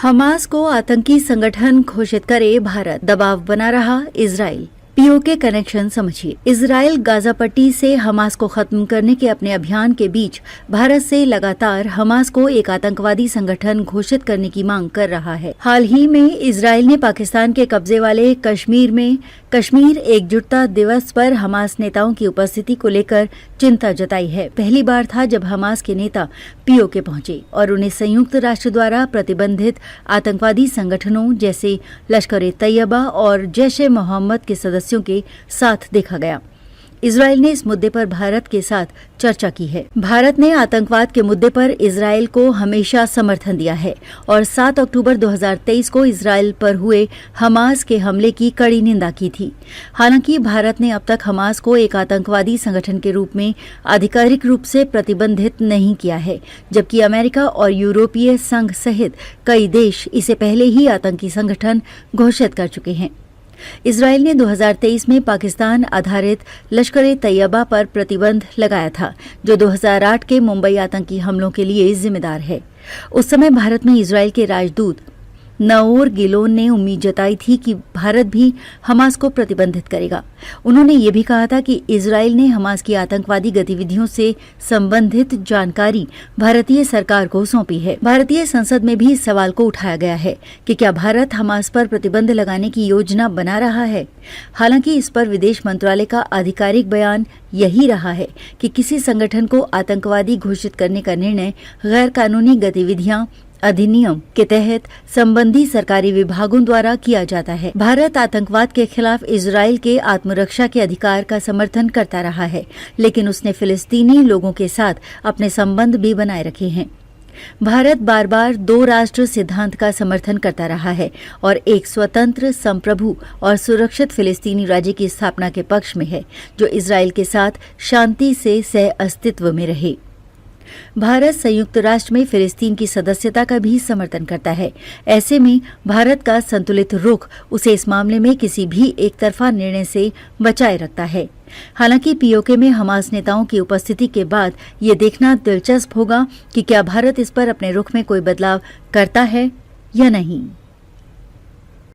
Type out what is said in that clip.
Hamas को आतंकी संगठन घोषित करे भारत, दबाव बना रहा इजराइल। पीओके कनेक्शन समझिए। इजराइल गाजा पट्टी से हमास को खत्म करने के अपने अभियान के बीच भारत से लगातार हमास को एक आतंकवादी संगठन घोषित करने की मांग कर रहा है। हाल ही में इजराइल ने पाकिस्तान के कब्जे वाले कश्मीर में कश्मीर एकजुटता दिवस पर हमास नेताओं की उपस्थिति को लेकर चिंता जताई है। पहली बार था जब हमास के नेता पीओके पहुंचे और उन्हें संयुक्त राष्ट्र द्वारा प्रतिबंधित आतंकवादी संगठनों जैसे लश्कर-ए-तैयबा और जैश-ए-मोहम्मद के सदस्यों के साथ देखा गया। इजराइल ने इस मुद्दे पर भारत के साथ चर्चा की है। भारत ने आतंकवाद के मुद्दे पर इजराइल को हमेशा समर्थन दिया है और 7 अक्टूबर 2023 को इजराइल पर हुए हमास के हमले की कड़ी निंदा की थी। हालांकि भारत ने अब तक हमास को एक आतंकवादी संगठन के रूप में आधिकारिक रूप से प्रतिबंधित नहीं किया है, जबकि अमेरिका और यूरोपीय संघ सहित कई देश इसे पहले ही आतंकी संगठन घोषित कर चुके हैं। इजराइल ने 2023 में पाकिस्तान आधारित लश्कर-ए-तैयबा पर प्रतिबंध लगाया था, जो 2008 के मुंबई आतंकी हमलों के लिए जिम्मेदार है। उस समय भारत में इजराइल के राजदूत नाओर गिलोन ने उम्मीद जताई थी कि भारत भी हमास को प्रतिबंधित करेगा। उन्होंने ये भी कहा था कि इजराइल ने हमास की आतंकवादी गतिविधियों से संबंधित जानकारी भारतीय सरकार को सौंपी है। भारतीय संसद में भी इस सवाल को उठाया गया है कि क्या भारत हमास पर प्रतिबंध लगाने की योजना बना रहा है। हालांकि इस पर विदेश मंत्रालय का आधिकारिक बयान यही रहा है कि किसी संगठन को आतंकवादी घोषित करने का निर्णय गैर कानूनी गतिविधियां अधिनियम के तहत संबंधी सरकारी विभागों द्वारा किया जाता है। भारत आतंकवाद के खिलाफ इजराइल के आत्मरक्षा के अधिकार का समर्थन करता रहा है, लेकिन उसने फिलिस्तीनी लोगों के साथ अपने संबंध भी बनाए रखे हैं। भारत बार बार 2 राष्ट्र सिद्धांत का समर्थन करता रहा है और एक स्वतंत्र, संप्रभु और सुरक्षित फिलिस्तीनी राज्य की स्थापना के पक्ष में है, जो इजराइल के साथ शांति से सह अस्तित्व में रहे। भारत संयुक्त राष्ट्र में फिलिस्तीन की सदस्यता का भी समर्थन करता है। ऐसे में भारत का संतुलित रुख उसे इस मामले में किसी भी एक तरफा निर्णय से बचाए रखता है। हालांकि पीओके में हमास नेताओं की उपस्थिति के बाद ये देखना दिलचस्प होगा कि क्या भारत इस पर अपने रुख में कोई बदलाव करता है या नहीं।